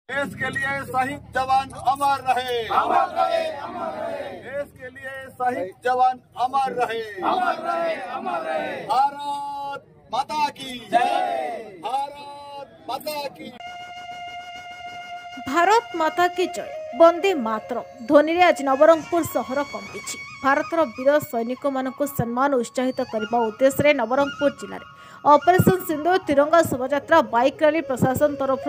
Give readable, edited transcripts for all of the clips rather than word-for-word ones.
देश के लिए शहीद जवान अमर रहे, अमर रहे, अमर रहे। देश के लिए शहीद जवान अमर रहे, अमर रहे, अमर रहे। भारत माता की जय, भारत माता की। भारत माता की जय, वंदे मातरम ध्वनि रे आज नवरंगपुर सहर कंपी। भारतर वीर सैनिक मानक सम्मान उत्साहित करने उद्देश्य नवरंगपुर जिले में ऑपरेशन सिंधु तिरंगा शोभायात्रा बाइक रैली प्रशासन तरफ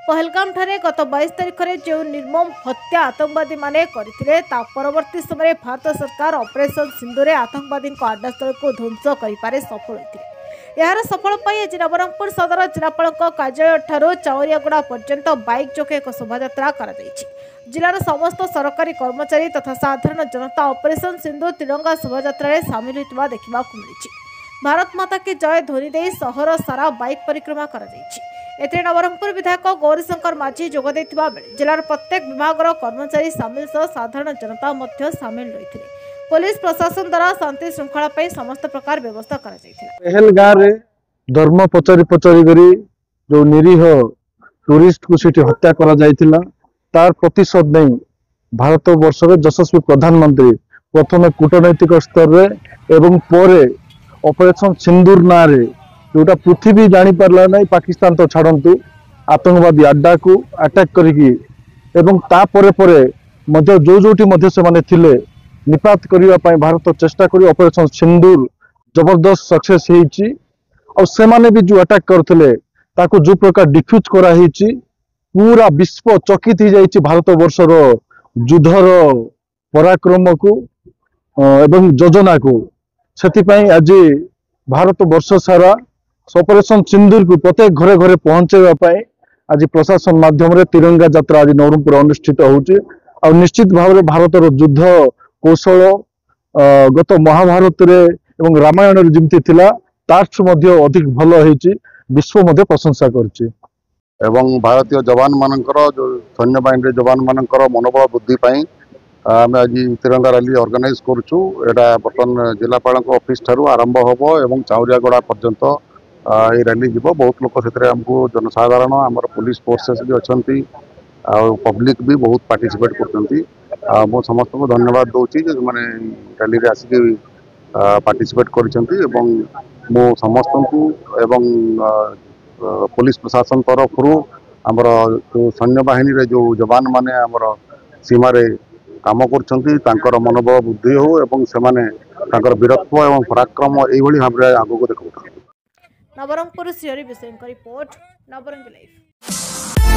पहलगाम ठारे गत 22 तारिख में जो निर्मम हत्या आतंकवादी माने करथिले ता परवर्ती समय भारत सरकार ऑपरेशन सिंधु रे आतंकवादी आड्डास्थल को ध्वंस करिपारे सफल होइथिले। यार सफल पाई आज नवरंगपुर सदर जिलापाल कार्यालय ठारू चावरियागुड़ा पर्यंत बाइक जोगे एक शोभायात्रा करा जायछि। जिलार समस्त सरकारी कर्मचारी तथा साधारण जनता ऑपरेशन सिंधु तिरंगा शोभायात्रा रे शामिल होइतबा देखिबाकु मिलिछि। भारत माता की जय ध्वनि दे सहर सारा बाइक परिक्रमा करा जायछि। एथे नवरंगपुर विधायक गौरीशंकर माझी जोग देथिबा बेले जिलार प्रत्येक विभागर कर्मचारी सामिल सह साधारण जनता मध्य सामिल रहिथिले। पुलिस प्रशासन द्वारा शांति श्रृंखला पे समस्त प्रकार व्यवस्था करा जायथिला। पहलगाम रे धर्म पचरी करी जो निरीह टूरिस्ट को सीटी हत्या करा जायथिला तार प्रतिशोध नहीं भारत वर्ष रे यशस्वी प्रधानमंत्री प्रथम कूटनैतिक स्तर रे एवं पोरे ऑपरेशन सिंदूर ना रे जोटा पृथ्वी जानी पारला नहीं पाकिस्तान तो छाड़ंतु आतंकवादी अड्डा को अटैक करिकी एवं ता परे परे मध्य जो जोटी मध्य से माने थिले निपात करिवा पई भारत चेष्टा करी ऑपरेशन सिंदूर जबरदस्त सक्सेस हेची और से माने भी जो अटैक करथिले ताको जो प्रकार डिफ्यूज करा हेची पूरा विश्व चकित ही जाइछि भारत वर्ष रो युद्धर पराक्रम को एवं योजना को। सेति पई आज भारत वर्ष सारा ऑपरेशन सिंदूर को प्रत्येक घरे घरे पहुंचाइबा पई आज प्रशासन माध्यम रे तिरंगा यात्रा आज नवरंगपुर अनुष्ठित होउची और निश्चित भाव में भारतर युद्ध कौशल गत महाभारत रे एवं रामायण रे जिमती थिला ताठ मध्य अधिक भलो हेची विश्व मध्य प्रशंसा करची। एवं भारतीय जवान मानकर जो सैन्य बाहिनी जवान मानकर मनोबल वृद्धि पाई आम आज तिरंगा रैली ऑर्गेनाइज करूँ। एटा बर्तमान जिलापाल ऑफिस ठारू आरंभ होबो एवं चावरियागुड़ा पर्यंत ये रैली जीव। बहुत लोग से आमको जनसाधारण आम पुलिस फोर्सेस भी अच्छा पब्लिक भी बहुत पार्टिसिपेट कर मो समस्त को धन्यवाद दूसरी जो मैंने रैली रे आसिक पार्टिसिपेट कर मो समस्त को एवं पुलिस प्रशासन तरफ आमर जो सैन्य बाहिनी रे जो जवान माने आमर सीमा रे काम कर मनोबल वृद्धि हो एवं से वीरत्व एवं पराक्रम यही भाव में आगे देखा। Nabarangpur report Navrang live.